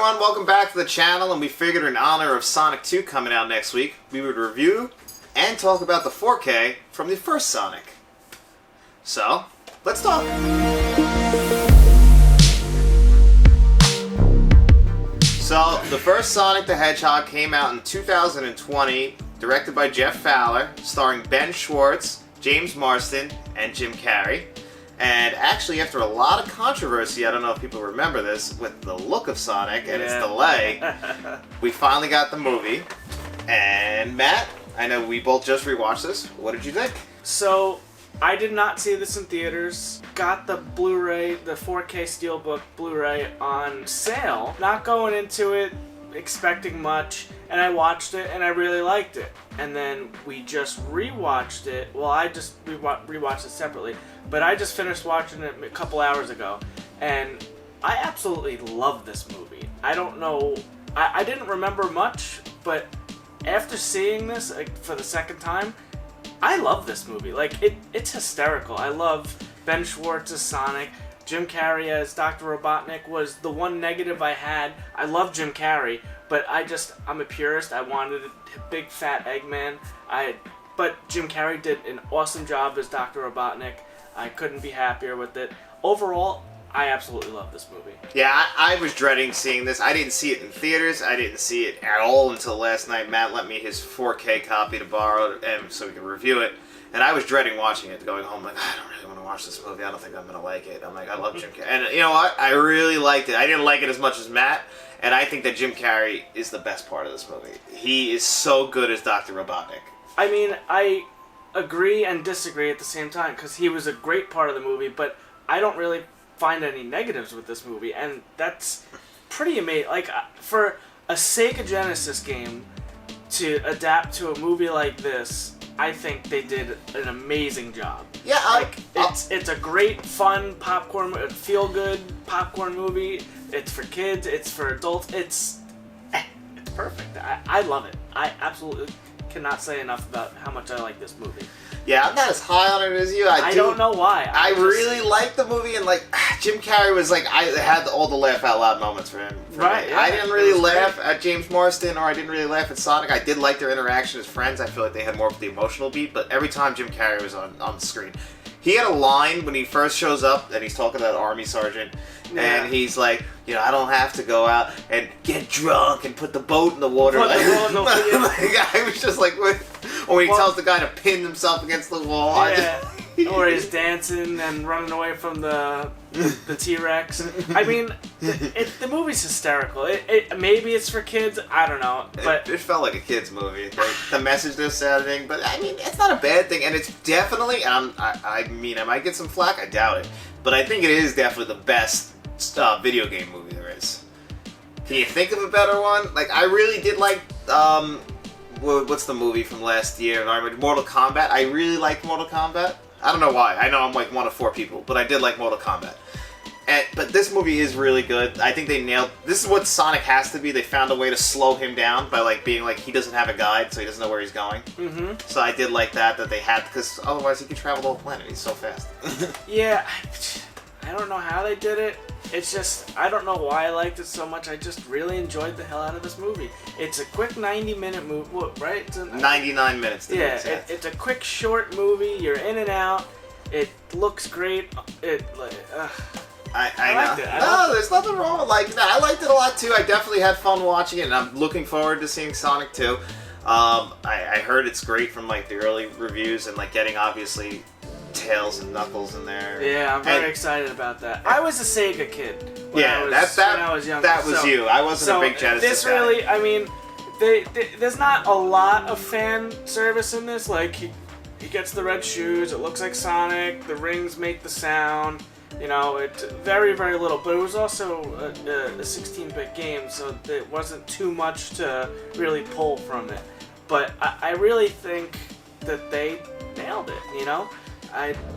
everyone, welcome back to the channel, and we figured in honor of Sonic 2 coming out next week, we would review and talk about the 4K from the first Sonic. So, let's talk! So, the first Sonic the Hedgehog came out in 2020, directed by Jeff Fowler, starring Ben Schwartz, James Marsden, and Jim Carrey. And actually, after a lot of controversy, I don't know if people remember this, with the look of Sonic and its delay, we finally got the movie. And Matt, I know we both just rewatched this. What did you think? So, I did not see this in theaters. Got the Blu-ray, the 4K Steelbook Blu-ray on sale. Not going into it expecting much, and I watched it and I really liked it. And then we just rewatched it. Well, I just rewatched it separately, but I just finished watching it a couple hours ago, and I absolutely love this movie. I don't know, I didn't remember much, but after seeing this for the second time, I love this movie. Like, it's hysterical. I love Ben Schwartz as Sonic. Jim Carrey as Dr. Robotnik was the one negative I had. I love Jim Carrey, but I'm a purist. I wanted a big fat Eggman. But Jim Carrey did an awesome job as Dr. Robotnik. I couldn't be happier with it. Overall, I absolutely love this movie. Yeah, I was dreading seeing this. I didn't see it in theaters. I didn't see it at all until last night. Matt lent me his 4K copy to borrow so we could review it. And I was dreading watching it, going home like, I don't really want to watch this movie. I don't think I'm going to like it. I'm like, I love Jim Carrey. And you know what? I really liked it. I didn't like it as much as Matt. And I think that Jim Carrey is the best part of this movie. He is so good as Dr. Robotnik. I mean, I agree and disagree at the same time, because he was a great part of the movie, but I don't really find any negatives with this movie. And that's pretty amazing. Like, for a Sega Genesis game to adapt to a movie like this, I think they did an amazing job. Yeah, it's a great, fun popcorn, feel-good popcorn movie. It's for kids. It's for adults. It's perfect. I love it. I absolutely cannot say enough about how much I like this movie. Yeah, I'm not as high on it as you. I don't know why. I really like the movie, and like Jim Carrey was like, I had all the laugh out loud moments for him. Right. Yeah, I didn't really laugh at James Marsden, or I didn't really laugh at Sonic. I did like their interaction as friends. I feel like they had more of the emotional beat, but every time Jim Carrey was on the screen, he had a line when he first shows up, and he's talking to that army sergeant, and he's like, you know, I don't have to go out and get drunk and put the boat in the water. I was just like, when he tells the guy to pin himself against the wall. Yeah. Or he's dancing and running away from the T-Rex. I mean, the movie's hysterical. Maybe it's for kids. I don't know, but it felt like a kids' movie. The message they're sending, but I mean, it's not a bad thing, and it's definitely. I mean, I might get some flack. I doubt it, but I think it is definitely the best video game movie there is. Can you think of a better one? Like, I really did like. What's the movie from last year? Mortal Kombat. I really liked Mortal Kombat. I don't know why. I know I'm like one of 4 people, but I did like Mortal Kombat. But this movie is really good. I think they nailed... This is what Sonic has to be. They found a way to slow him down by like being like, he doesn't have a guide, so he doesn't know where he's going. Mm-hmm. So I did like that they had, because otherwise he could travel the whole planet. He's so fast. Yeah, I don't know how they did it. It's just, I don't know why I liked it so much. I just really enjoyed the hell out of this movie. It's a quick 90-minute movie, right? It's 99 minutes. Yeah, it's a quick, short movie. You're in and out. It looks great. I liked it. No, there's nothing wrong with liking that. I liked it a lot too. I definitely had fun watching it, and I'm looking forward to seeing Sonic 2. I heard it's great from like the early reviews, and like getting obviously Tails and Knuckles in there. Yeah, I'm very excited about that. I was a Sega kid when I was younger. That was you. I wasn't a big Genesis this really, guy. I mean, there's not a lot of fan service in this. Like, he gets the red shoes, it looks like Sonic, the rings make the sound. You know, it's very, very little. But it was also a 16-bit game, so there wasn't too much to really pull from it. But I really think that they nailed it, you know?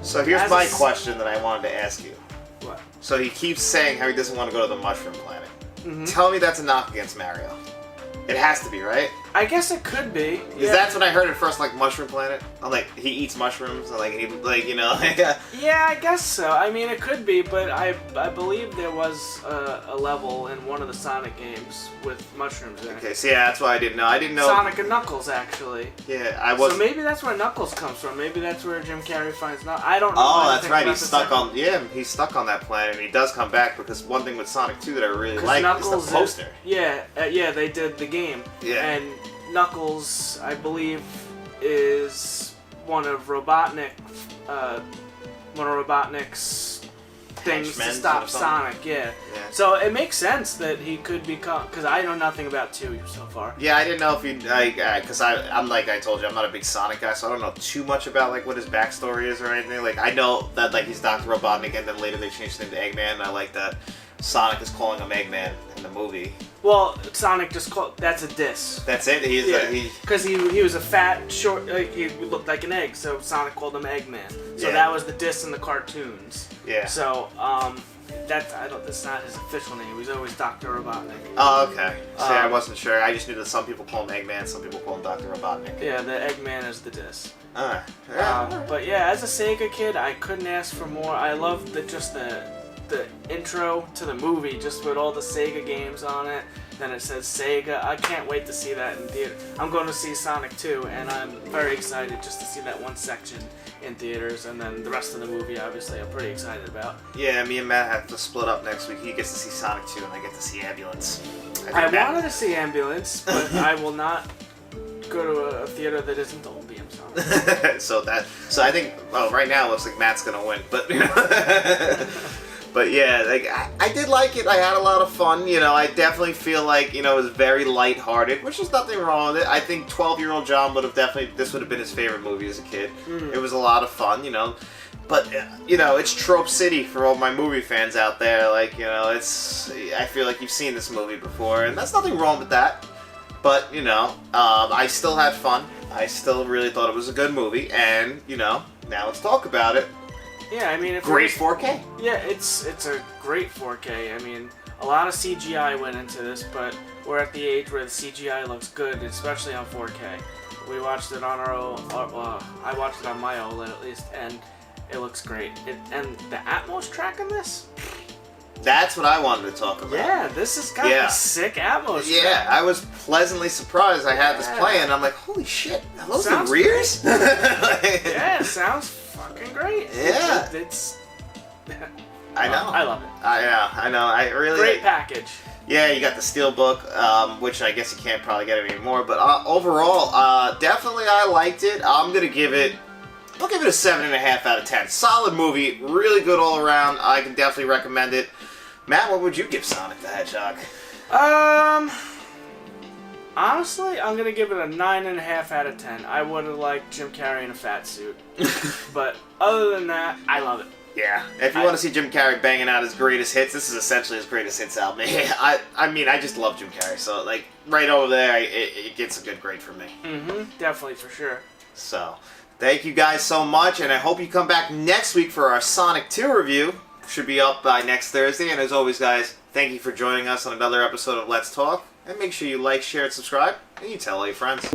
So here's my question that I wanted to ask you. What? So he keeps saying how he doesn't want to go to the Mushroom Planet. Mm-hmm. Tell me that's a knock against Mario. It has to be, right? I guess it could be. Because that's when I heard it first, like Mushroom Planet. I'm like, he eats mushrooms, and like, he, like, you know. Yeah, I guess so. I mean, it could be, but I believe there was a level in one of the Sonic games with mushrooms in it. Okay, so yeah, that's why I didn't know. I didn't know. Sonic and Knuckles, actually. Yeah, I was. So maybe that's where Knuckles comes from. Maybe that's where Jim Carrey finds Knuckles. I don't know. Oh, that's right. He's stuck on. Yeah, he's stuck on that planet, and he does come back because one thing with Sonic 2 that I really like is the poster. Yeah, they did the game. Yeah. And Knuckles, I believe, is one of Robotnik's things to stop Sonic. Yeah. So it makes sense that he could become, because I know nothing about 2 so far. Yeah, I didn't know if he'd, like, because I'm like I told you, I'm not a big Sonic guy, so I don't know too much about like what his backstory is or anything. Like, I know that like he's Dr. Robotnik, and then later they changed him to Eggman, and I like that Sonic is calling him Eggman in the movie. Well, Sonic just called, that's a diss. That's it? Because he was a fat, short, like, he looked like an egg, so Sonic called him Eggman. So that was the diss in the cartoons. Yeah. So, that's not his official name. He was always Dr. Robotnik. Oh, okay. See, I wasn't sure. I just knew that some people call him Eggman, some people call him Dr. Robotnik. Yeah, the Eggman is the diss. Yeah. But yeah, as a Sega kid, I couldn't ask for more. I loved the intro to the movie, just with all the Sega games on it. Then it says Sega. I can't wait to see that in theater. I'm going to see Sonic 2, and I'm very excited just to see that one section in theaters, and then the rest of the movie, obviously, I'm pretty excited about. Yeah, me and Matt have to split up next week. He gets to see Sonic 2, and I get to see Ambulance. I wanted to see Ambulance, but I will not go to a theater that isn't Dolby. I'm sorry. So I think, well, right now it looks like Matt's gonna win, but you know. But yeah, like I did like it. I had a lot of fun. You know, I definitely feel like, you know, it was very lighthearted, which is nothing wrong with it. I think 12-year-old John would have this would have been his favorite movie as a kid. It was a lot of fun, you know. But you know, it's Trope City for all my movie fans out there. Like, you know, I feel like you've seen this movie before, and that's nothing wrong with that. But you know, I still had fun. I still really thought it was a good movie, and you know, now let's talk about it. Yeah, I mean, great 4K. Yeah, it's a great 4K. I mean, a lot of CGI went into this, but we're at the age where the CGI looks good, especially on 4K. We watched it on our own. I watched it on my OLED at least, and it looks great. And the Atmos track in this. That's what I wanted to talk about. Yeah, this has got a sick Atmos track. Yeah, I was pleasantly surprised I had this playing. I'm like, holy shit, are those the rears? Yeah, it sounds fucking great. Yeah. It's I know. I love it. I know. I really great package. Yeah, you got the Steelbook, which I guess you can't probably get anymore. But overall, definitely I liked it. I'll give it a 7.5 out of 10. Solid movie, really good all around. I can definitely recommend it. Matt, what would you give Sonic the Hedgehog? Honestly, I'm gonna give it a 9.5 out of 10. I would have liked Jim Carrey in a fat suit, but other than that, I love it. Yeah, if you want to see Jim Carrey banging out his greatest hits, this is essentially his greatest hits album. I mean, I just love Jim Carrey, so like right over there, it gets a good grade for me. Definitely, for sure. So, thank you guys so much, and I hope you come back next week for our Sonic 2 review. Should be up by next Thursday, and as always, guys, thank you for joining us on another episode of Let's Talk, and make sure you like, share, and subscribe, and you tell all your friends.